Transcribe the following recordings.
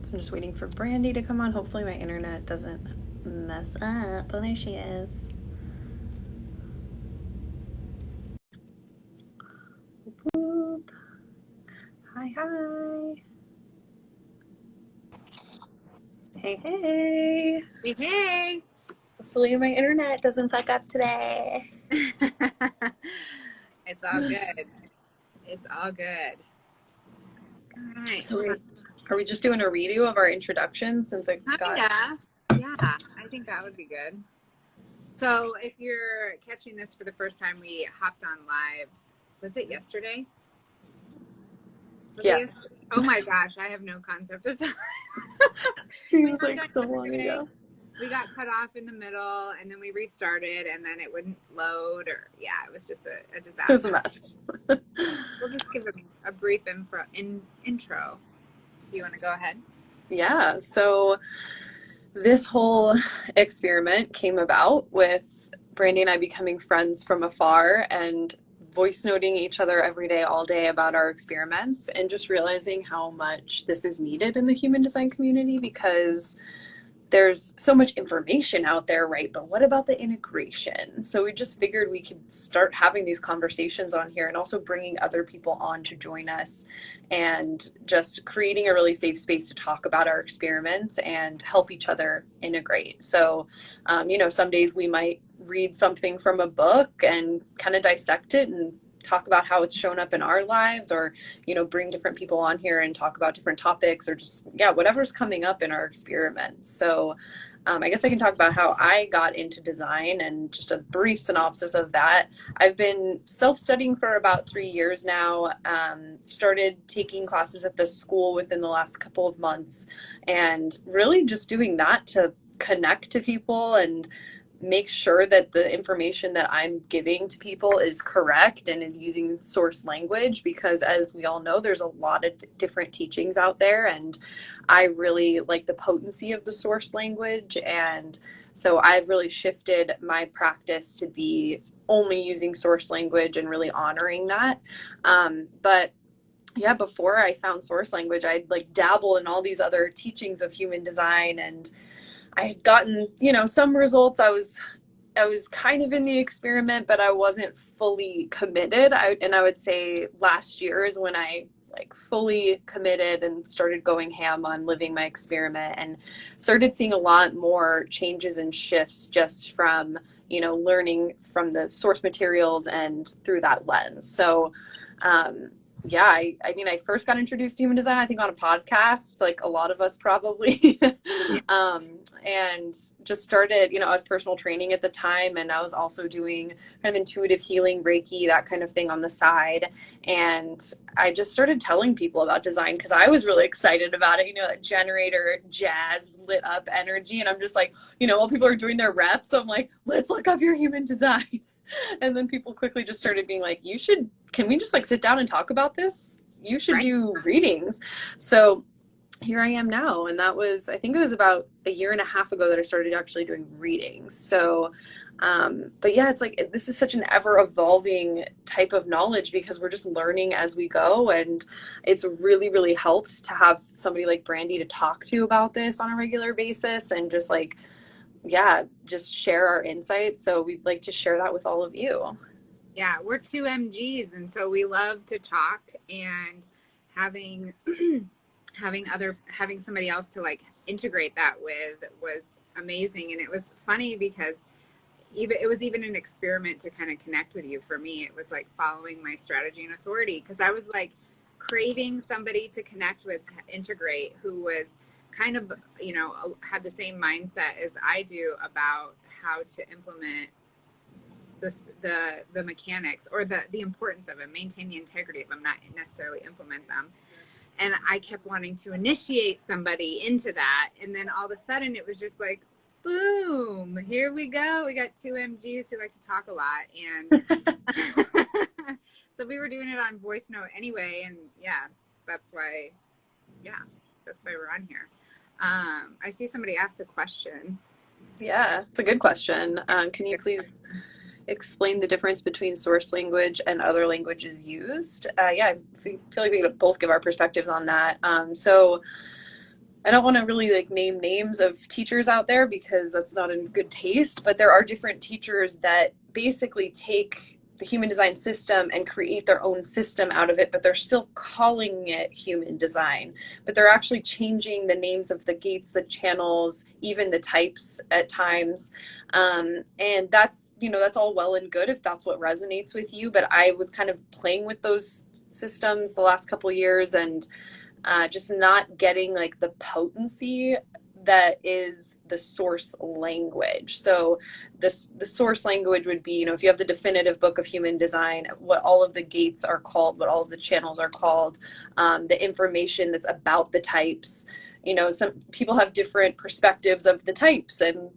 So I'm just waiting for Brandy to come on. Hopefully my internet doesn't mess up. Oh, there she is. Boop. Hi, hi. Hey, hey. Hey, hey. Hopefully my internet doesn't fuck up today. It's all good. It's all good. All right. So are we just doing a redo of our introduction since I got... Kinda. Yeah, I think that would be good. So if you're catching this for the first time, we hopped on live. Was it yesterday? Yes. Oh my gosh, I have no concept of time. It was like so long ago. We got cut off in the middle and then we restarted and then it wouldn't load or it was just a disaster. It was a mess. We'll just give a brief intro. Do you want to go ahead? Yeah, so this whole experiment came about with Brandy and I becoming friends from afar and voice noting each other every day, all day about our experiments, and just realizing how much this is needed in the human design community because there's so much information out there, right? But what about the integration? So we just figured we could start having these conversations on here and also bringing other people on to join us and just creating a really safe space to talk about our experiments and help each other integrate. So, some days we might read something from a book and kind of dissect it and talk about how it's shown up in our lives, or bring different people on here and talk about different topics, or just whatever's coming up in our experiments. So I guess I can talk about how I got into design and just a brief synopsis of that. I've been self-studying for about 3 years now. Started taking classes at the school within the last couple of months, and really just doing that to connect to people and make sure that the information that I'm giving to people is correct and is using source language, because as we all know, there's a lot of different teachings out there, and I really like the potency of the source language. And so I've really shifted my practice to be only using source language and really honoring that. But yeah, before I found source language, I'd like dabbled in all these other teachings of human design, and I had gotten, some results. I was kind of in the experiment, but I wasn't fully committed. And I would say last year is when I like fully committed and started going ham on living my experiment, and started seeing a lot more changes and shifts just from, learning from the source materials and through that lens. So, I first got introduced to human design, I think, on a podcast, like a lot of us probably. And just started, I was personal training at the time, and I was also doing kind of intuitive healing, Reiki, that kind of thing on the side. And I just started telling people about design because I was really excited about it, that generator jazz lit up energy. And I'm just like, while people are doing their reps, I'm like, let's look up your human design. And then people quickly just started being like, can we just like sit down and talk about this? You should do readings. So here I am now. And that was, I think it was about a year and a half ago that I started actually doing readings. So, but yeah, it's like, this is such an ever evolving type of knowledge because we're just learning as we go. And it's really, really helped to have somebody like Brandy to talk to about this on a regular basis, and just like, just share our insights. So we'd like to share that with all of you. Yeah, we're two MGs, and so we love to talk, and having having somebody else to like integrate that with was amazing. And it was funny because it was even an experiment to kind of connect with you. For me, it was like following my strategy and authority, because I was like craving somebody to connect with, to integrate, who was kind of, had the same mindset as I do about how to implement the mechanics, or the importance of them, maintain the integrity of them, not necessarily implement them. And I kept wanting to initiate somebody into that. And then all of a sudden it was just like, boom, here we go. We got two MGs who like to talk a lot. And so we were doing it on voice note anyway. And that's why we're on here. I see somebody asked a question. Yeah, it's a good question. Can you please explain the difference between source language and other languages used? I feel like we could both give our perspectives on that. So I don't want to really like name names of teachers out there because that's not in good taste, but there are different teachers that basically take the human design system and create their own system out of it, but they're still calling it human design. But they're actually changing the names of the gates, the channels, even the types at times. And that's, you know, that's all well and good if that's what resonates with you. But I was kind of playing with those systems the last couple years and just not getting like the potency that is the source language. So the source language would be, you know, if you have the definitive book of human design, what all of the gates are called, what all of the channels are called, the information that's about the types. You know, some people have different perspectives of the types and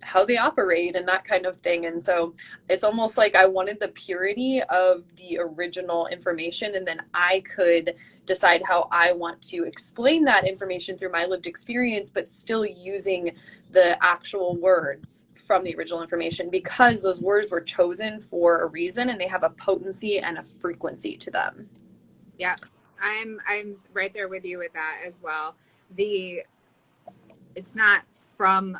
how they operate and that kind of thing. And so it's almost like I wanted the purity of the original information, and then I could decide how I want to explain that information through my lived experience, but still using the actual words from the original information, because those words were chosen for a reason and they have a potency and a frequency to them. Yeah, I'm right there with you with that as well. The It's not from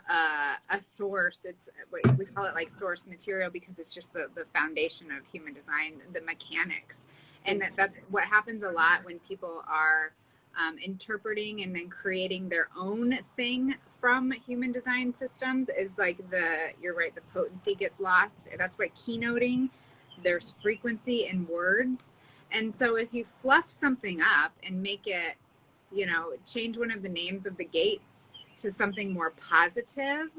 a source. It's, we call it like source material because it's just the foundation of human design, the mechanics. And that's what happens a lot when people are interpreting and then creating their own thing from human design systems, is like you're right, the potency gets lost. That's why keynoting, there's frequency in words. And so if you fluff something up and make it, you know, change one of the names of the gates to something more positive,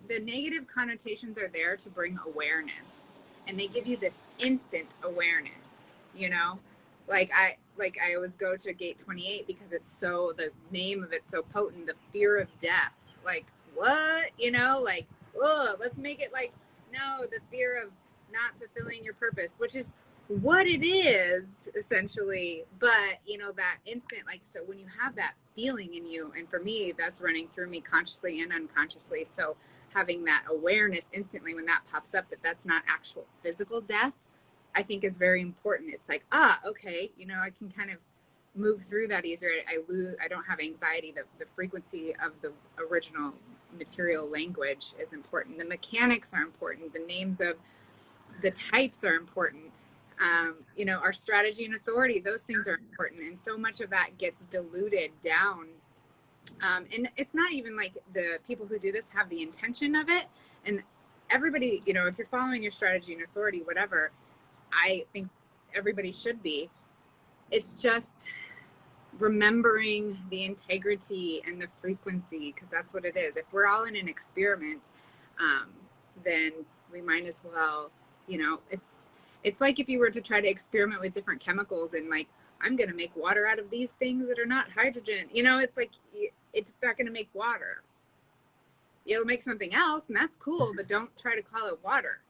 the negative connotations are there to bring awareness, and they give you this instant awareness, you know, like I always go to gate 28 because it's so, the name of it's so potent, the fear of death. Like, what, you know, like, oh, let's make it like, no, the fear of not fulfilling your purpose, which is what it is essentially. But you know, that instant, like, so when you have that feeling in you, and for me that's running through me consciously and unconsciously, so having that awareness instantly when that pops up, that that's not actual physical death, I think is very important. It's like, okay, you know, I can kind of move through that easier. I don't have anxiety. The frequency of the original material language is important. The mechanics are important. The names of the types are important. You know, our strategy and authority, those things are important. And so much of that gets diluted down. And it's not even like the people who do this have the intention of it. And everybody, you know, if you're following your strategy and authority, whatever, I think everybody should be. It's just remembering the integrity and the frequency, because that's what it is. If we're all in an experiment, then we might as well, you know, it's like if you were to try to experiment with different chemicals and like, I'm going to make water out of these things that are not hydrogen. You know, it's like, it's not going to make water. It'll make something else, and that's cool, but don't try to call it water.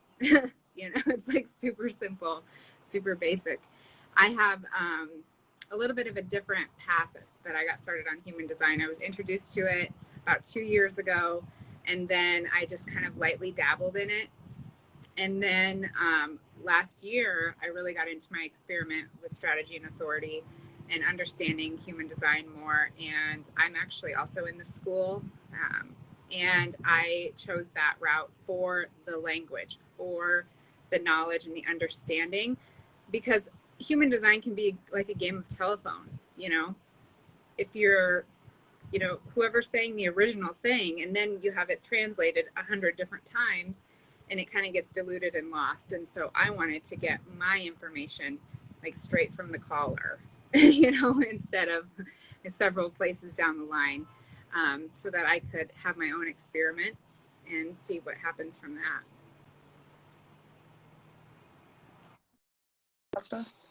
You know, it's like super simple, super basic. I have a little bit of a different path that I got started on human design. I was introduced to it about 2 years ago, and then I just kind of lightly dabbled in it. And then last year, I really got into my experiment with strategy and authority and understanding human design more. And I'm actually also in the school. And I chose that route for the language, for the knowledge and the understanding, because human design can be like a game of telephone. You know, if you're, you know, whoever's saying the original thing, and then you have it translated 100 different times, and it kind of gets diluted and lost. And so I wanted to get my information like straight from the caller, you know, instead of in several places down the line, so that I could have my own experiment and see what happens from that. Paused us.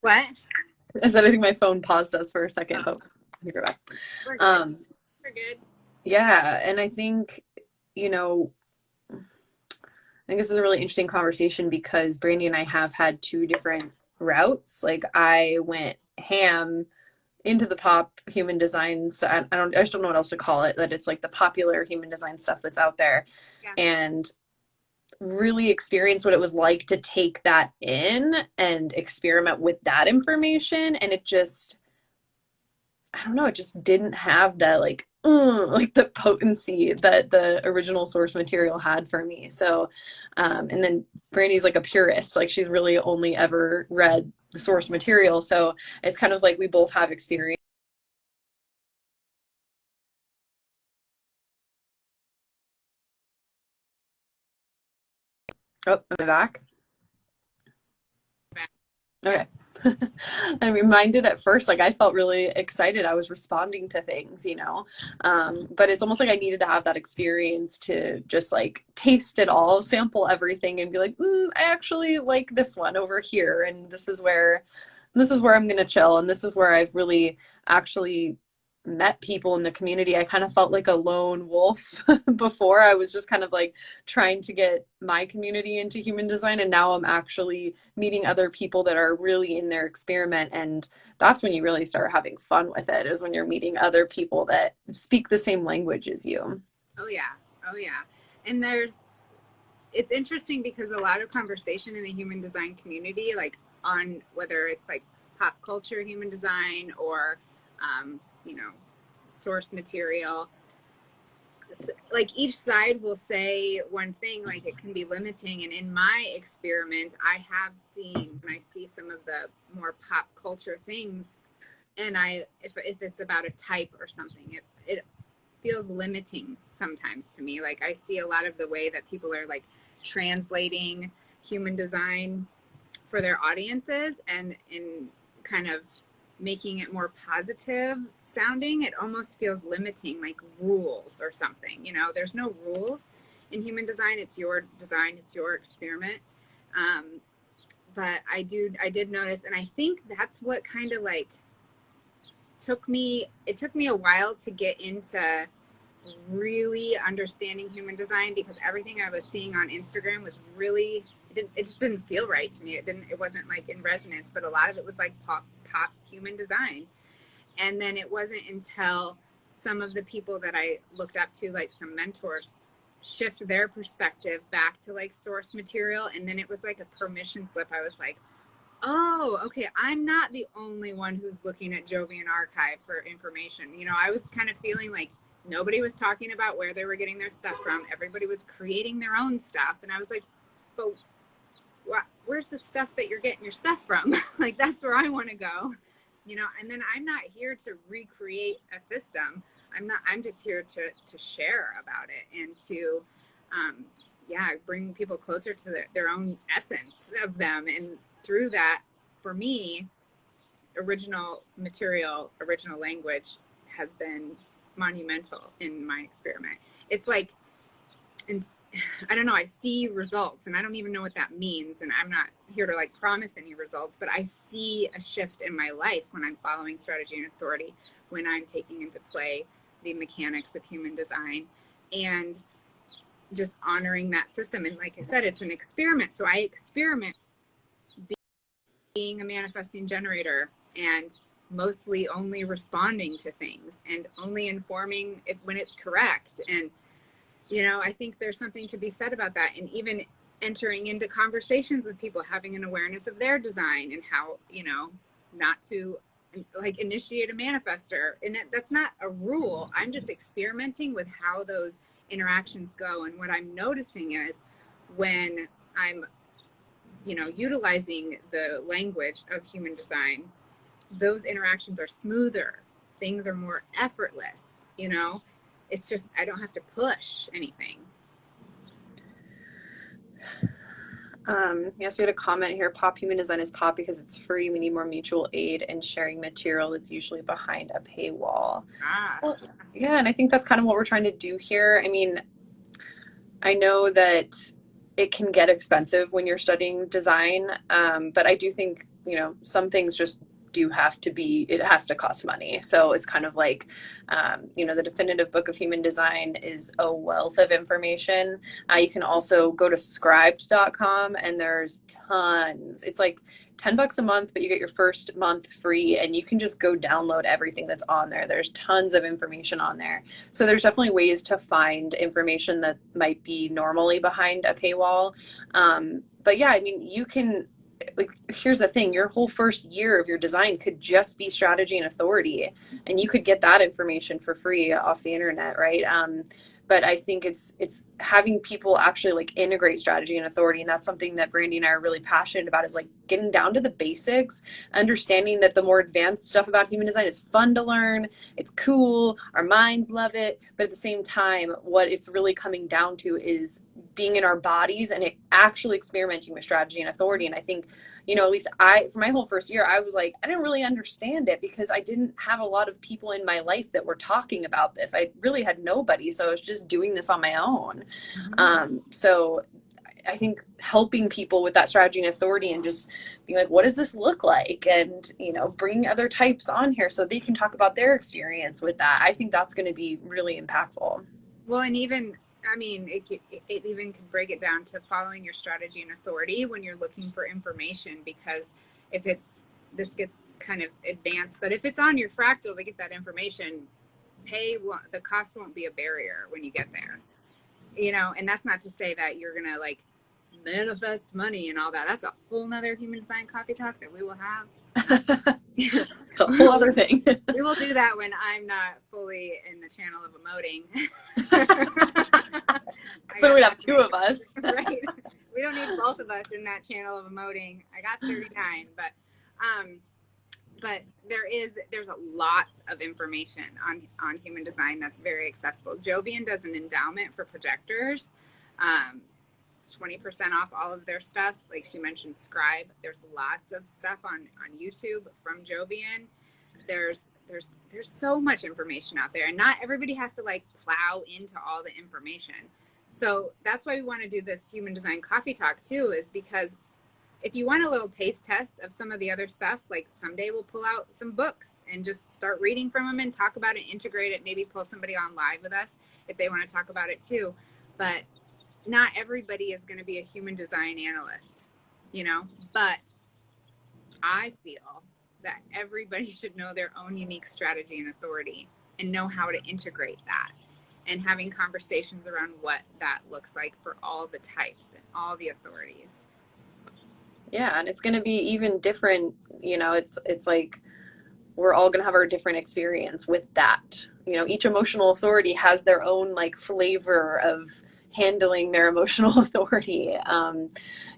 What? I said I think my phone paused us for a second, but I think we're back. We're good. We're good. Yeah, and I think, you know, I think this is a really interesting conversation because Brandy and I have had two different routes. Like I went ham into the pop human design stuff. I just don't know what else to call it, that it's like the popular human design stuff that's out there. Yeah. And really experienced what it was like to take that in and experiment with that information. And it just I don't know, it just didn't have that like the potency that the original source material had for me. So, and then Brandy's like a purist, like she's really only ever read the source material. So it's kind of like we both have experience. Oh, am I back? Yeah. Okay. I'm reminded at first, like I felt really excited. I was responding to things, but it's almost like I needed to have that experience to just like taste it all, sample everything, and be like, I actually like this one over here, and this is where I'm gonna chill, and this is where I've really actually met people in the community. I kind of felt like a lone wolf before. I was just kind of like trying to get my community into human design, and now I'm actually meeting other people that are really in their experiment, and that's when you really start having fun with it, is when you're meeting other people that speak the same language as you. Oh yeah. Oh yeah. And it's interesting because a lot of conversation in the human design community, like on whether it's like pop culture human design or, you know, source material, like each side will say one thing, like it can be limiting. And in my experiment, I have seen, when I see some of the more pop culture things, and if it's about a type or something, it feels limiting sometimes to me. Like I see a lot of the way that people are like translating human design for their audiences and in kind of making it more positive sounding. It almost feels limiting, like rules or something. There's no rules in human design. It's your design, it's your experiment. um, but I did notice, and I think that's what kind of like it took me a while to get into really understanding human design, because everything I was seeing on Instagram was really, it just didn't feel right to me. It wasn't like in resonance, but a lot of it was like pop human design. And then it wasn't until some of the people that I looked up to, like some mentors, shift their perspective back to like source material, and then it was like a permission slip. I was like, oh, okay, I'm not the only one who's looking at Jovian Archive for information. I was kind of feeling like nobody was talking about where they were getting their stuff from. Everybody was creating their own stuff. And I was like, but where's the stuff that you're getting your stuff from? Like, that's where I want to go. And then I'm not here to recreate a system. I'm just here to share about it and to, bring people closer to their own essence of them. And through that, for me, original material, original language has been monumental in my experiment. It's like, and I don't know, I see results, and I don't even know what that means, and I'm not here to like promise any results, but I see a shift in my life when I'm following strategy and authority, when I'm taking into play the mechanics of human design, and just honoring that system. And like I said, it's an experiment. So I experiment being a manifesting generator and mostly only responding to things and only informing if when it's correct. And I think there's something to be said about that. And even entering into conversations with people, having an awareness of their design and how, not to like initiate a manifester. And that's not a rule. I'm just experimenting with how those interactions go. And what I'm noticing is when I'm, utilizing the language of human design, those interactions are smoother. Things are more effortless. It's just, I don't have to push anything. Yes, we had a comment here. Pop human design is pop because it's free. We need more mutual aid and sharing material that's usually behind a paywall. Well, yeah, and I think that's kind of what we're trying to do here. I mean, I know that it can get expensive when you're studying design, but I do think, some things just do have to be, it has to cost money. So it's kind of like, the Definitive Book of Human Design is a wealth of information. You can also go to scribed.com and there's tons. It's like $10 a month, but you get your first month free, and you can just go download everything that's on there. There's tons of information on there. So there's definitely ways to find information that might be normally behind a paywall. But yeah, I mean, you can, like, here's the thing, your whole first year of your design could just be strategy and authority, and you could get that information for free off the internet, right? But I think it's having people actually like integrate strategy and authority, and that's something that Brandy and I are really passionate about, is like getting down to the basics, understanding that the more advanced stuff about human design is fun to learn, it's cool, our minds love it, but at the same time, what it's really coming down to is being in our bodies and actually experimenting with strategy and authority. And I think, you know, at least for my whole first year, I was like, I didn't really understand it because I didn't have a lot of people in my life that were talking about this. I really had nobody. So I was just doing this on my own. So I think helping people with that strategy and authority and just being like, what does this look like? And, you know, bring other types on here so they can talk about their experience with that. I think that's going to be really impactful. Well, and even, I mean, it even can break it down to following your strategy and authority when you're looking for information, because if this gets kind of advanced, but if it's on your fractal to get that information, the cost won't be a barrier when you get there, you know. And that's not to say that you're going to like manifest money and all that. That's a whole nother human design coffee talk that we will have. It's a whole other thing. We will do that when I'm not fully in the channel of emoting. So we'd have two of us. Right. We don't need both of us in that channel of emoting. I got 39, but there's a lot of information on human design that's very accessible. Jovian does an endowment for projectors. It's 20% off all of their stuff. Like she mentioned, Scribe. There's lots of stuff on YouTube from Jovian. There's so much information out there, and not everybody has to like plow into all the information. So that's why we want to do this human design coffee talk too, is because if you want a little taste test of some of the other stuff, like someday we'll pull out some books and just start reading from them and talk about it, integrate it, maybe pull somebody on live with us if they want to talk about it too. But not everybody is going to be a human design analyst, you know, but I feel that everybody should know their own unique strategy and authority and know how to integrate that, and having conversations around what that looks like for all the types and all the authorities. Yeah, and it's going to be even different, you know, it's like we're all going to have our different experience with that. You know, each emotional authority has their own like flavor of handling their emotional authority.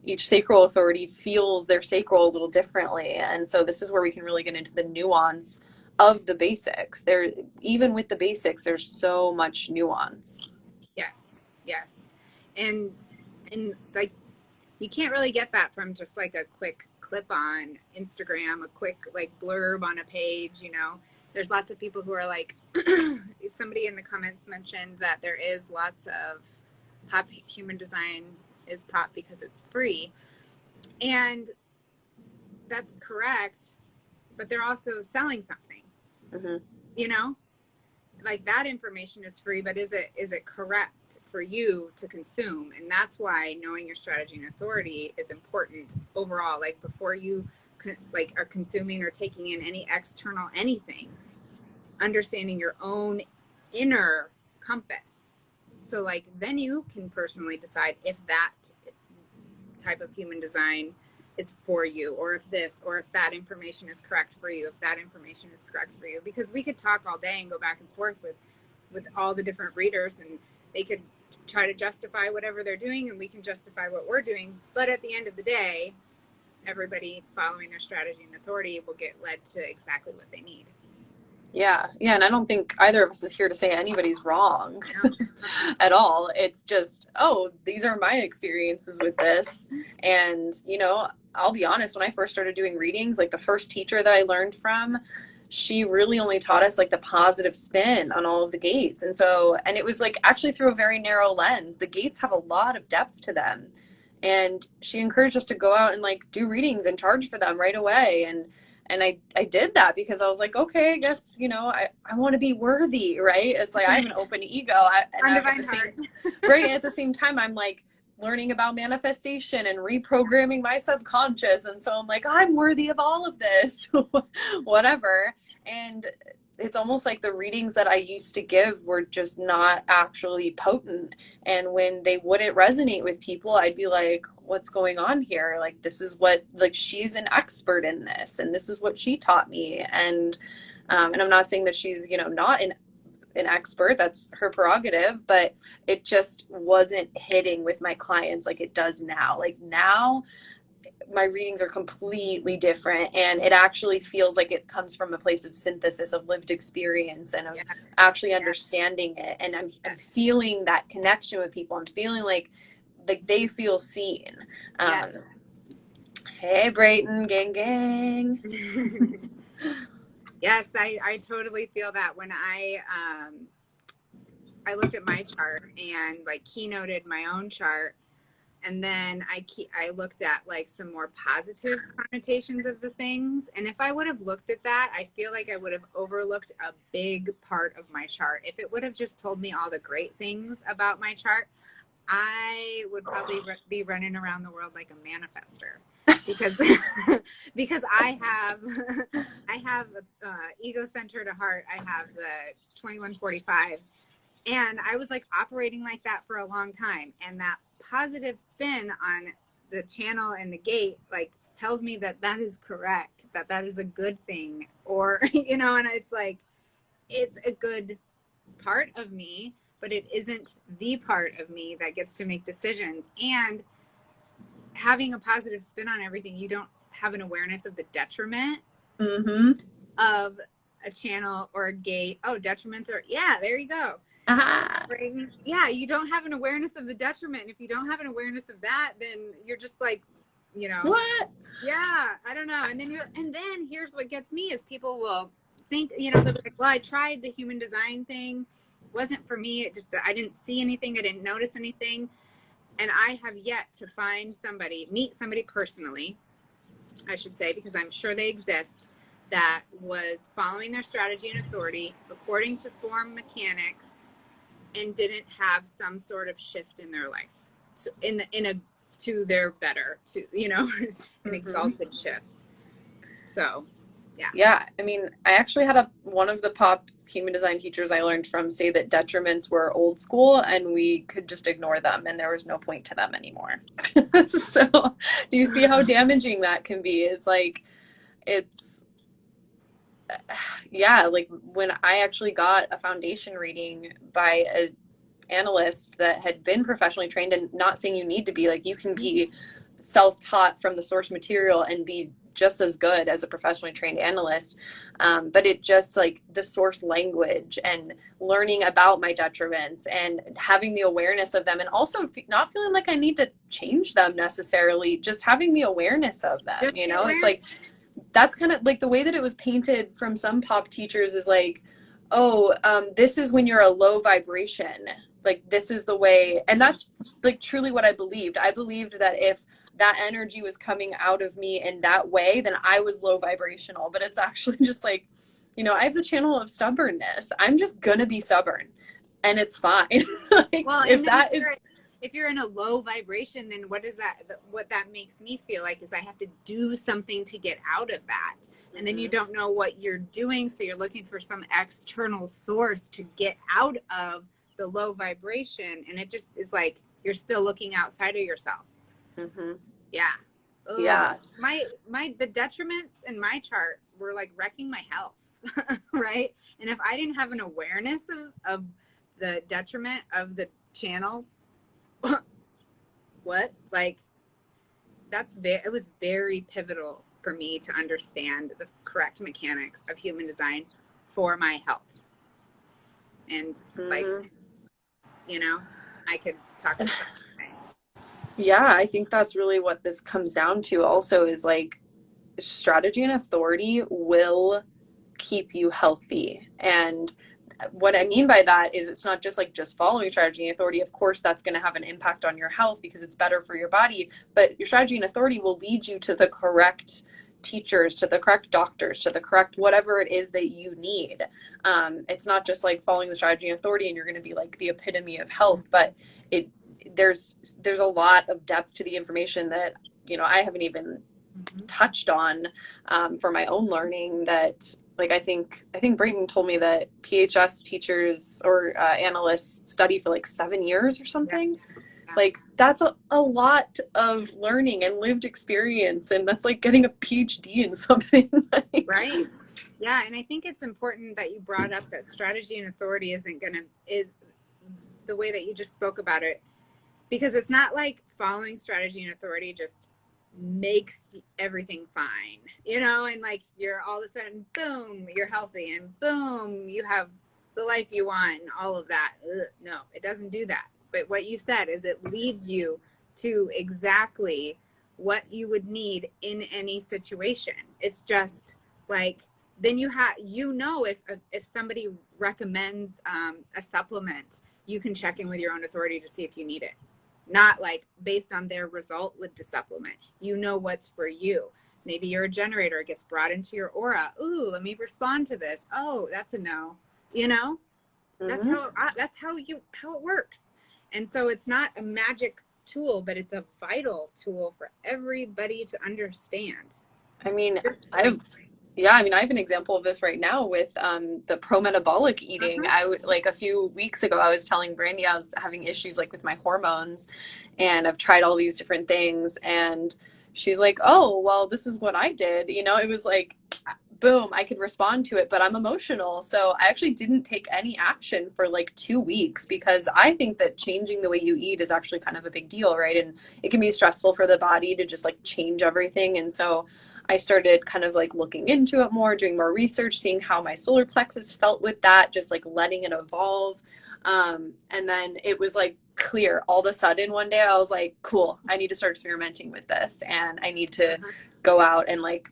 Each sacral authority feels their sacral a little differently. And so this is where we can really get into the nuance of the basics. Even with the basics, there's so much nuance. Yes. And like, you can't really get that from just like a quick clip on Instagram, a quick like blurb on a page, you know. There's lots of people who are like, somebody in the comments mentioned that there is lots of pop human design is pop because it's free. And that's correct, but they're also selling something, you know, like that information is free, but is it correct for you to consume? And that's why knowing your strategy and authority is important overall. Like before you like are consuming or taking in any external anything, understanding your own inner compass. So like then you can personally decide if that type of human design is for you, or if that information is correct for you, if that information is correct for you. Because we could talk all day and go back and forth with all the different readers, and they could try to justify whatever they're doing, and we can justify what we're doing. But at the end of the day, everybody following their strategy and authority will get led to exactly what they need. Yeah, and I don't think either of us is here to say anybody's wrong at all. It's just, these are my experiences with this. And, you know, I'll be honest, when I first started doing readings, like the first teacher that I learned from, she really only taught us like the positive spin on all of the gates. And it was like actually through a very narrow lens. The gates have a lot of depth to them. And she encouraged us to go out and like do readings and charge for them right away. And I did that because I was like, okay, I guess, you know, I want to be worthy, right? It's like I have an open ego. At the same time, I'm like learning about manifestation and reprogramming my subconscious. And so I'm like, I'm worthy of all of this, whatever. And it's almost like the readings that I used to give were just not actually potent. And when they wouldn't resonate with people, I'd be like, what's going on here? Like, this is what, like, she's an expert in this, and this is what she taught me. And I'm not saying that she's, not an expert, that's her prerogative, but it just wasn't hitting with my clients like it does now. Like now, my readings are completely different, and it actually feels like it comes from a place of synthesis of lived experience and of actually understanding it. And I'm feeling that connection with people. I'm feeling like they feel seen. Hey Brayton, gang. Yes, I totally feel that when I looked at my chart and like keynoted my own chart, and then I looked at like some more positive connotations of the things. And if I would have looked at that, I feel like I would have overlooked a big part of my chart. If it would have just told me all the great things about my chart, I would probably be running around the world like a manifester. Because I have ego centered a heart. I have the 2145, and I was like operating like that for a long time. And that positive spin on the channel and the gate like tells me that that is correct, that is a good thing, or and it's like it's a good part of me, but it isn't the part of me that gets to make decisions. And having a positive spin on everything, you don't have an awareness of the detriment of a channel or a gate. Oh, detriments are, there you go. Yeah, you don't have an awareness of the detriment. And if you don't have an awareness of that, then you're just like, What? Yeah, I don't know. And then here's what gets me is people will think, they're like, well, I tried the human design thing. It wasn't for me. I didn't see anything. I didn't notice anything. And I have yet to meet somebody personally, I should say, because I'm sure they exist, that was following their strategy and authority according to form mechanics and didn't have some sort of shift in their life to their better, an exalted shift. So, yeah. Yeah, I mean, I actually had one of the pop human design teachers I learned from say that detriments were old school and we could just ignore them and there was no point to them anymore. So, do you see how damaging that can be? It's like, like when I actually got a foundation reading by an analyst that had been professionally trained, and not saying you need to be, like, you can be self-taught from the source material and be just as good as a professionally trained analyst, but it just like the source language and learning about my detriments and having the awareness of them, and also not feeling like I need to change them necessarily, just having the awareness of them. It's like, that's kind of like the way that it was painted from some pop teachers is like, this is when you're a low vibration, like this is the way. And that's like truly what I believed. I believed that if that energy was coming out of me in that way, then I was low vibrational. But it's actually just like, I have the channel of stubbornness. I'm just gonna be stubborn and it's fine. Like, well, if you're in a low vibration, then what that makes me feel like is I have to do something to get out of that. And then you don't know what you're doing. So you're looking for some external source to get out of the low vibration. And it just is like, you're still looking outside of yourself. Yeah. Ugh. Yeah. The detriments in my chart were like wrecking my health. Right. And if I didn't have an awareness of the detriment of the channels, what? Like, it was very pivotal for me to understand the correct mechanics of human design for my health. And like, I could talk about that. Yeah, I think that's really what this comes down to also, is like strategy and authority will keep you healthy. And what I mean by that is it's not just like just following strategy and authority. Of course, that's going to have an impact on your health because it's better for your body, but your strategy and authority will lead you to the correct teachers, to the correct doctors, to the correct whatever it is that you need. It's not just like following the strategy and authority and you're going to be like the epitome of health, but there's a lot of depth to the information that I haven't even touched on for my own learning, that like I think Brayton told me that PHS teachers or analysts study for like 7 years or Yeah. something. Yeah. Like that's a lot of learning and lived experience, and that's like getting a PhD in something. Like, Right. Yeah. And I think it's important that you brought up that strategy and authority is the way that you just spoke about it, because it's not like following strategy and authority just makes everything fine, and like you're all of a sudden, boom, you're healthy and boom, you have the life you want and all of that. Ugh, no, it doesn't do that. But what you said is it leads you to exactly what you would need in any situation. It's just like, then if somebody recommends a supplement, you can check in with your own authority to see if you need it, not like based on their result with the supplement. You know what's for you. Maybe you're a generator, it gets brought into your aura. Ooh, let me respond to this. Oh, that's a no. You know, that's mhm. how it works. And so it's not a magic tool, but it's a vital tool for everybody to understand. I mean, Like, I've Yeah, I mean, I have an example of this right now with the pro-metabolic eating. uh-huh. Like a few weeks ago, I was telling Brandy I was having issues like with my hormones, and I've tried all these different things, and she's like, "Oh, well, this is what I did." It was like, boom, I could respond to it, but I'm emotional, so I actually didn't take any action for like 2 weeks because I think that changing the way you eat is actually kind of a big deal, right? And it can be stressful for the body to just like change everything, and so I started kind of like looking into it more, doing more research, seeing how my solar plexus felt with that, just like letting it evolve. And then it was like clear all of a sudden one day I was like, cool, I need to start experimenting with this, and I need to Uh-huh. go out and like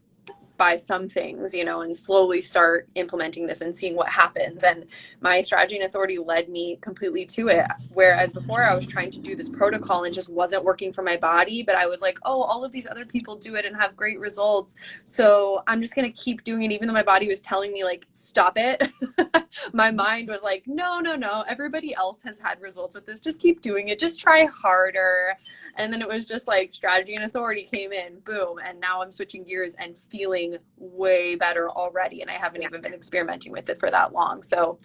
buy some things, and slowly start implementing this and seeing what happens. And my strategy and authority led me completely to it. Whereas before I was trying to do this protocol and it just wasn't working for my body, but I was like, oh, all of these other people do it and have great results. So I'm just going to keep doing it, even though my body was telling me, like, stop it. My mind was like, no, no, no. Everybody else has had results with this. Just keep doing it. Just try harder. And then it was just like strategy and authority came in, boom. And now I'm switching gears and feeling way better already. And I haven't Yeah. even been experimenting with it for that long. So,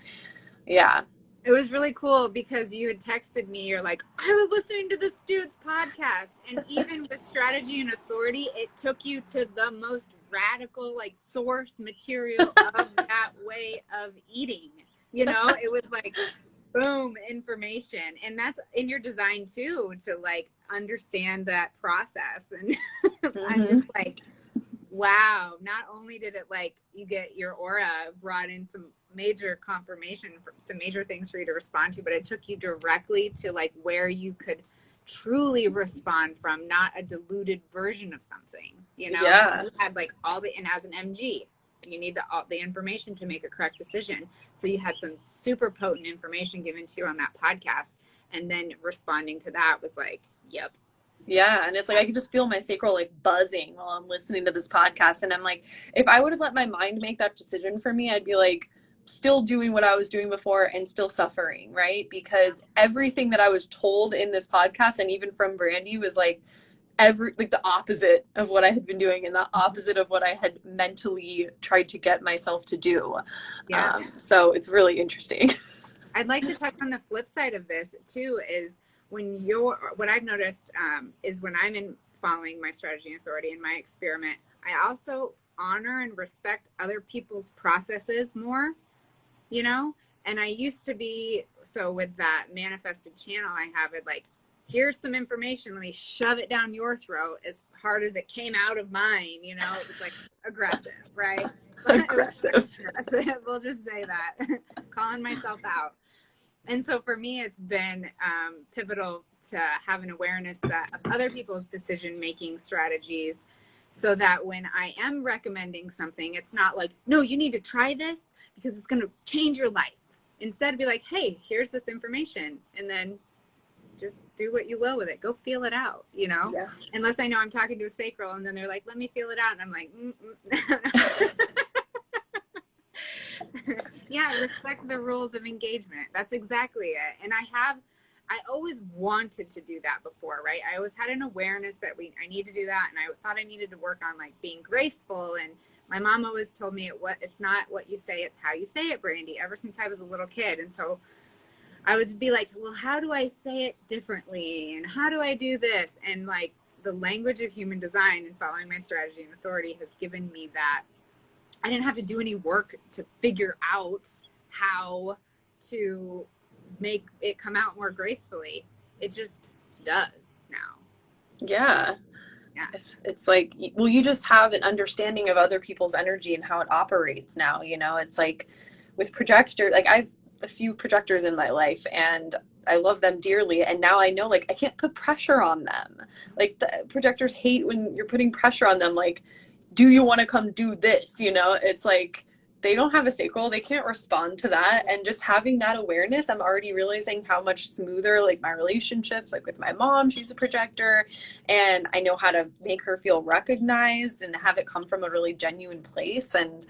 yeah. It was really cool because you had texted me, you're like, I was listening to this dude's podcast. And even with strategy and authority, it took you to the most radical, like, source material of that way of eating. It was like, boom, information. And that's in your design too, to like understand that process. And I'm just Mm-hmm. like, wow, not only did it like you get your aura brought in some major confirmation from some major things for you to respond to, but it took you directly to like where you could truly respond from, not a diluted version of something. So Yeah. you had like and as an MG, you need the information to make a correct decision. So you had some super potent information given to you on that podcast, and then responding to that was like, yep. Yeah, and it's like I can just feel my sacral like buzzing while I'm listening to this podcast. And I'm like, if I would have let my mind make that decision for me, I'd be like still doing what I was doing before and still suffering, right? Because everything that I was told in this podcast and even from Brandy was like the opposite of what I had been doing and the opposite of what I had mentally tried to get myself to do. Yeah. So it's really interesting. I'd like to touch on the flip side of this too, is what I've noticed is when I'm in following my strategy and authority in my experiment, I also honor and respect other people's processes more, you know? And I used to be, so with that manifested channel, I have it like, here's some information, let me shove it down your throat as hard as it came out of mine, it was like aggressive, right? It was Aggressive. aggressive. We'll just say that. Calling myself out. And so for me, it's been pivotal to have an awareness of other people's decision making strategies, so that when I am recommending something, it's not like, no, you need to try this because it's going to change your life. Instead, be like, hey, here's this information, and then just do what you will with it. Go feel it out, Yeah. Unless I know I'm talking to a sacral, and then they're like, let me feel it out, and I'm like, mm-mm. Yeah, respect the rules of engagement. That's exactly it. And I always wanted to do that before, right? I always had an awareness that I need to do that. And I thought I needed to work on like being graceful and my mom always told me it's not what you say, it's how you say it, Brandy, ever since I was a little kid. And so I would be like, well, how do I say it differently? And how do I do this? And like the language of human design and following my strategy and authority has given me that. I didn't have to do any work to figure out how to make it come out more gracefully. It just does now. Yeah. Yeah. It's like, well, you just have an understanding of other people's energy and how it operates now, it's like with projector, like I've a few projectors in my life and I love them dearly, and now I know like I can't put pressure on them. Like the projectors hate when you're putting pressure on them, like, do you want to come do this? It's like they don't have a sacral, they can't respond to that. And just having that awareness, I'm already realizing how much smoother like my relationships, like with my mom, she's a projector, and I know how to make her feel recognized and have it come from a really genuine place. And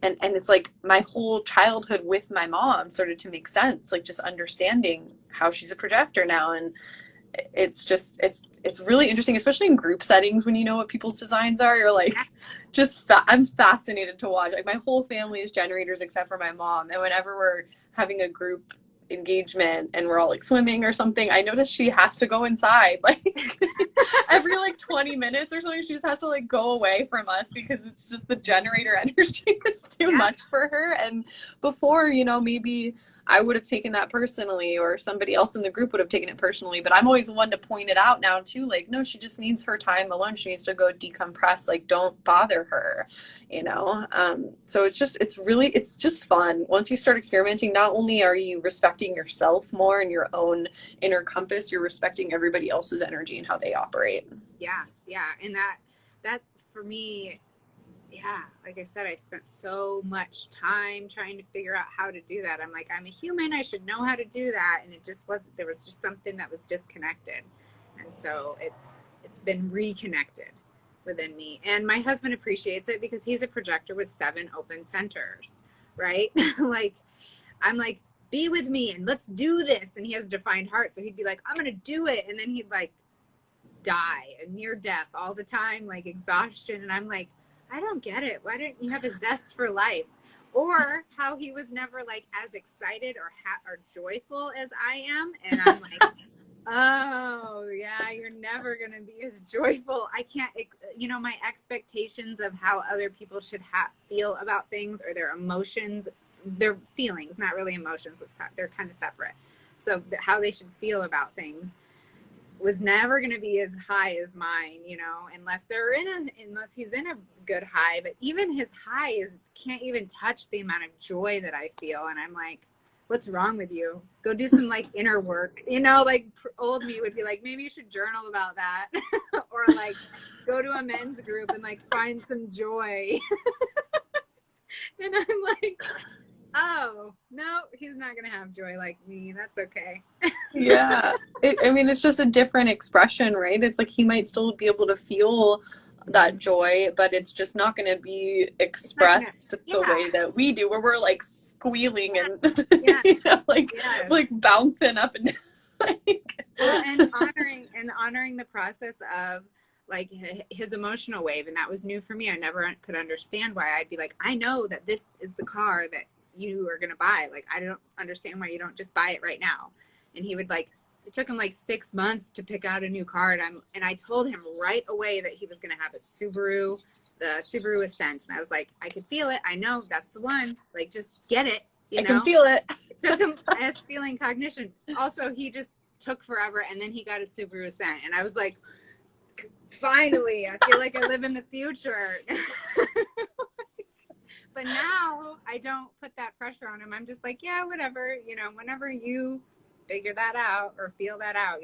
it's like my whole childhood with my mom started to make sense, like just understanding how she's a projector now. And it's just it's really interesting, especially in group settings when you know what people's designs are. You're like, I'm fascinated to watch. Like my whole family is generators except for my mom, and whenever we're having a group engagement and we're all like swimming or something, I notice she has to go inside like every like 20 minutes or something. She just has to like go away from us because it's just the generator energy is too much for her. And before, maybe I would have taken that personally, or somebody else in the group would have taken it personally. But I'm always the one to point it out now too. Like, no, she just needs her time alone. She needs to go decompress. Like, don't bother her, So it's just fun. Once you start experimenting, not only are you respecting yourself more and your own inner compass, you're respecting everybody else's energy and how they operate. Yeah. Yeah. And that for me, yeah, like I said, I spent so much time trying to figure out how to do that. I'm like, I'm a human, I should know how to do that. And it just wasn't, there was just something that was disconnected. And so it's been reconnected within me. And my husband appreciates it because he's a projector with 7 open centers, right? Like, I'm like, be with me and let's do this. And he has a defined heart. So he'd be like, I'm going to do it. And then he'd like die, near death all the time, like exhaustion. And I'm like, I don't get it. Why don't you have a zest for life? Or how he was never like as excited or joyful as I am. And I'm like, oh yeah, you're never going to be as joyful. I can't, my expectations of how other people should feel about things, or their emotions, their feelings, not really emotions. Let's talk, they're kind of separate. So how they should feel about things was never going to be as high as mine, unless he's in a good high. But even his high can't even touch the amount of joy that I feel. And I'm like, what's wrong with you? Go do some like inner work, like old me would be like, maybe you should journal about that or like go to a men's group and like find some joy. And I'm like, oh no, he's not gonna have joy like me. That's okay. Yeah. It's just a different expression, right? It's like he might still be able to feel that joy, but it's just not going to be expressed the way that we do, where we're like squealing and like bouncing up and like. Well, and honoring the process of like his emotional wave. And that was new for me. I never could understand why. I'd be like, I know that this is the car that you are going to buy. Like, I don't understand why you don't just buy it right now. And he would like, it took him like 6 months to pick out a new car. And I told him right away that he was going to have the Subaru Ascent. And I was like, I could feel it. I know that's the one. Like, just get it. I can feel it. It took him as feeling cognition. Also, he just took forever. And then he got a Subaru Ascent. And I was like, finally, I feel like I live in the future. But now I don't put that pressure on him. I'm just like, yeah, whatever, whenever you figure that out or feel that out,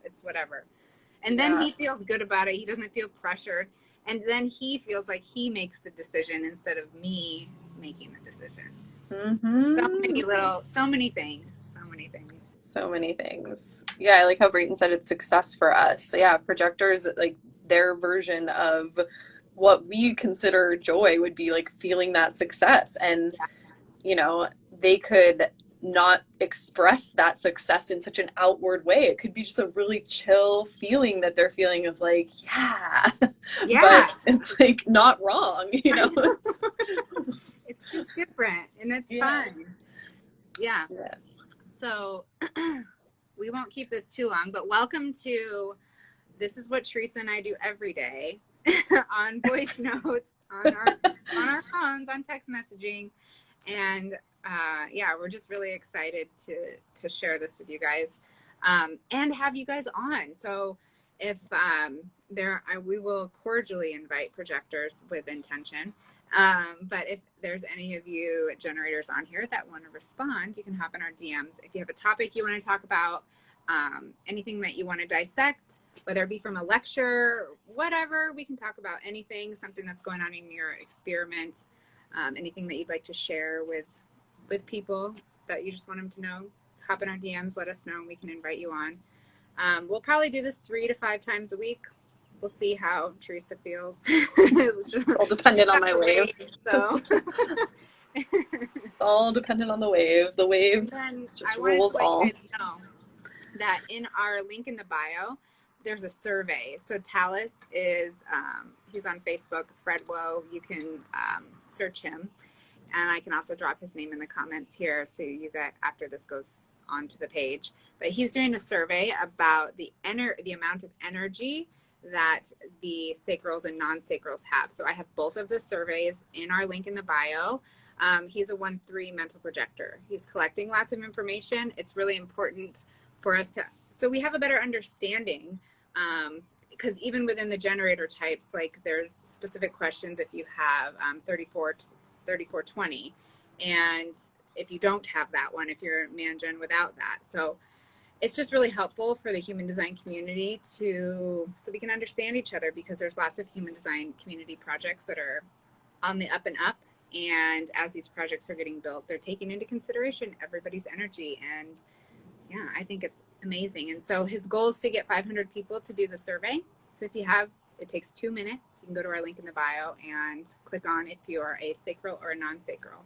it's whatever. And then he feels good about it. He doesn't feel pressured. And then he feels like he makes the decision instead of me making the decision. Mm-hmm. So many things. Yeah, I like how Brayton said it's success for us. So yeah, projectors, like their version of what we consider joy would be like feeling that success. And they could not express that success in such an outward way. It could be just a really chill feeling that they're feeling of like, yeah, Yeah, but it's like not wrong, you I know? know. It's just different and it's Yeah. fun. Yeah. Yes. So we won't keep this too long, but welcome to This is what Teresa and I do every day on voice notes, on our phones, on text messaging. And yeah, we're just really excited to share this with you guys, and have you guys on. So if we will cordially invite projectors with intention. But if there's any of you generators on here that want to respond, you can hop in our DMs. If you have a topic you want to talk about, anything that you want to dissect, whether it be from a lecture, whatever, we can talk about anything, something that's going on in your experiment, anything that you'd like to share with people that you just want them to know, hop in our DMs, let us know, and we can invite you on. We'll probably do this 3 to 5 times a week. We'll see how Teresa feels. It's all dependent on my wave. So All dependent on the wave. The wave just rules all. You guys know that in our link in the bio, there's a survey. So Talus is, he's on Facebook, Fred Woe. You can search him. And I can also drop his name in the comments here so you get, after this goes onto the page. But he's doing a survey about the amount of energy that the sacrals and non-sacrals have. So I have both of the surveys in our link in the bio. He's a 1-3 mental projector. He's collecting lots of information. It's really important for us so we have a better understanding, because even within the generator types, like there's specific questions if you have 3420, and if you don't have that one, if you're man-gen without that. So it's just really helpful for the human design community so we can understand each other, because there's lots of human design community projects that are on the up and up. And as these projects are getting built, they're taking into consideration everybody's energy. And yeah, I think it's amazing. And so his goal is to get 500 people to do the survey. So if you have, it takes 2 minutes. You can go to our link in the bio and click on if you are a sacral or a non-sacral.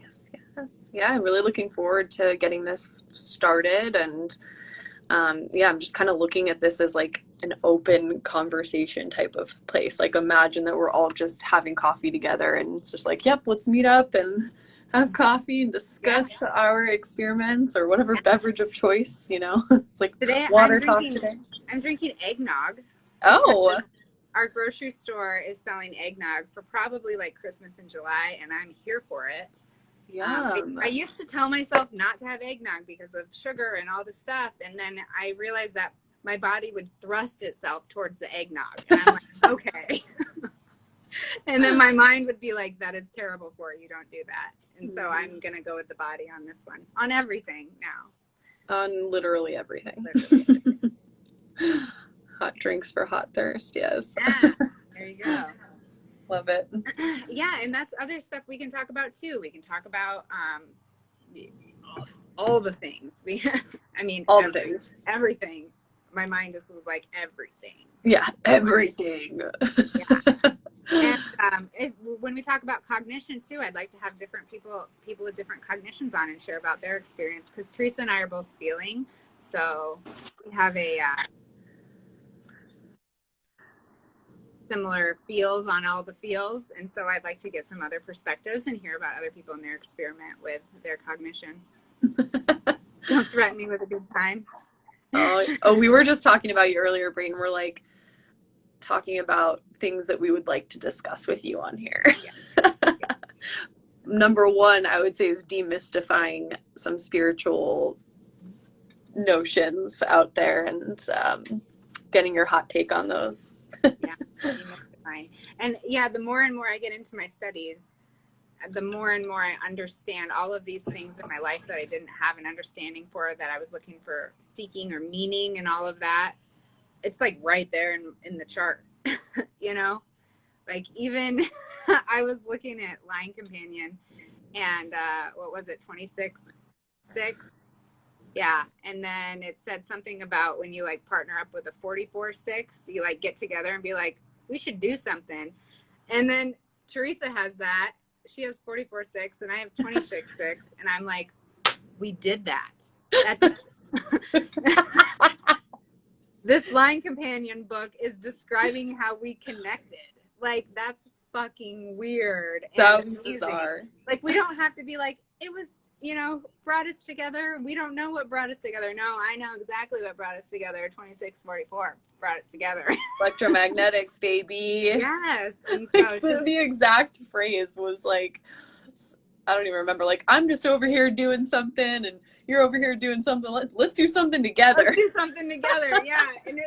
Yes, yes. Yeah, I'm really looking forward to getting this started. And yeah, I'm just kind of looking at this as like an open conversation type of place. Like imagine that we're all just having coffee together and it's just like, yep, let's meet up and have coffee and discuss our experiments or whatever beverage of choice, you know. It's like today, water talk today. I'm drinking eggnog. Oh. Our grocery store is selling eggnog for probably like Christmas in July, and I'm here for it. Yeah. I used to tell myself not to have eggnog because of sugar and all this stuff, and then I realized that my body would thrust itself towards the eggnog, and I'm like, okay. And then my mind would be like, that is terrible for you, don't do that. And so I'm gonna go with the body on this one, on everything now. On literally everything. Hot drinks for hot thirst, yes. Yeah, there you go. Love it. Yeah, and that's other stuff we can talk about too. We can talk about all the things. I mean, all the things. Everything. My mind just was like everything. Yeah, everything. Yeah. And when we talk about cognition too, I'd like to have different people with different cognitions on and share about their experience, because Teresa and I are both feeling. So we have a similar feels on all the feels, and so I'd like to get some other perspectives and hear about other people in their experiment with their cognition. Don't threaten me with a good time. Oh, we were just talking about you earlier, Brain. We're like talking about things that we would like to discuss with you on here. Yeah. Number one, I would say, is demystifying some spiritual notions out there and getting your hot take on those. Yeah, demystifying. And yeah, the more and more I get into my studies, the more and more I understand all of these things in my life that I didn't have an understanding for, that I was looking for, seeking or meaning and all of that. It's like right there in the chart, you know, like even I was looking at Line Companion and what was it, 26/6? Yeah. And then it said something about when you like partner up with a 44/6, you like get together and be like, we should do something. And then Teresa has that. She has 44/6 and I have 26/6. And I'm like, we did that. That's this Line Companion book is describing how we connected. Like, that's fucking weird and That was amazing. bizarre. Like, we don't have to be like, it was, brought us together. We don't know what brought us together. No, I know exactly what brought us together. 2644 brought us together. Electromagnetics, baby. Yes. And so The exact phrase was like, I don't even remember. Like, I'm just over here doing something, and you're over here doing something. Let's do something together. let's do something together. Yeah. And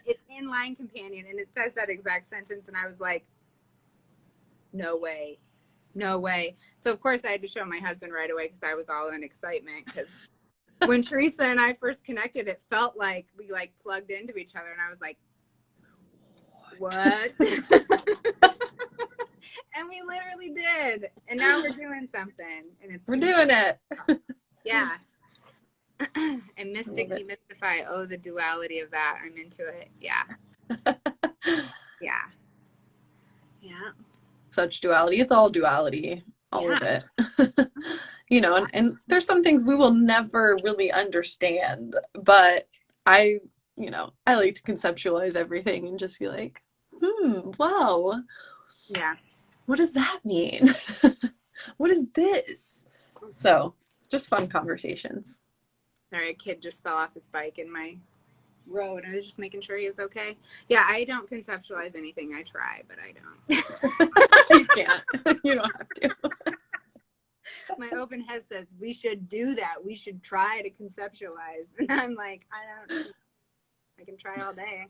it's in Line Companion, and it says that exact sentence. And I was like, no way. No way. So of course I had to show my husband right away because I was all in excitement. Because when Teresa and I first connected, it felt like we like plugged into each other, and I was like, what? And we literally did. And now we're doing something, and we're doing it. Yeah. And mystic demystify. Oh, the duality of that. I'm into it. Yeah. Yeah. Yeah. Such duality. It's all duality. All of it. And there's some things we will never really understand, but I like to conceptualize everything and just be like, wow. Yeah. What does that mean? What is this? So just fun conversations. Sorry, a kid just fell off his bike in my road. I was just making sure he was okay. Yeah, I don't conceptualize anything. I try, but I don't. You can't. You don't have to. My open head says we should do that. We should try to conceptualize. And I'm like, I don't know. I can try all day.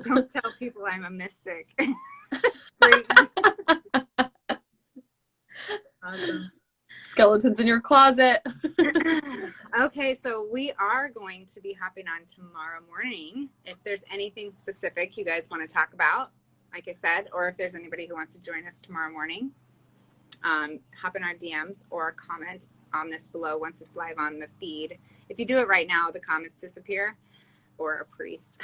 Don't tell people I'm a mystic. Awesome. Skeletons in your closet. Okay, so we are going to be hopping on tomorrow morning. If there's anything specific you guys want to talk about, like I said, or if there's anybody who wants to join us tomorrow morning, hop in our DMs or comment on this below once it's live on the feed. If you do it right now, the comments disappear, or a priest.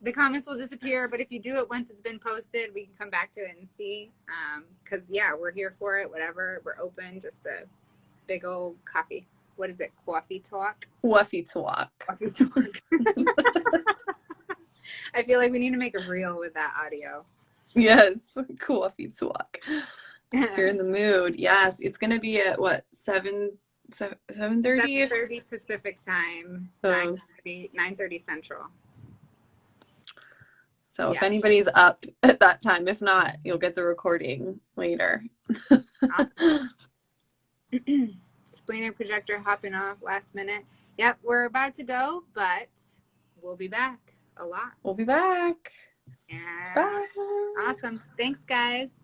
The comments will disappear, but if you do it once it's been posted, we can come back to it and see. Because, yeah, we're here for it, whatever. We're open, just a big old coffee. What is it? Coffee talk? Coffee talk. Coffee talk. I feel like we need to make a reel with that audio. Yes, coffee talk. If you're in the mood, yes. It's going to be at, what, 7:30? 7:30 Pacific time, 9:30 Central. So if anybody's up at that time, if not, you'll get the recording later. Splenic projector hopping off last minute. Yep, we're about to go, but we'll be back a lot. We'll be back. And Bye. awesome. Thanks, guys.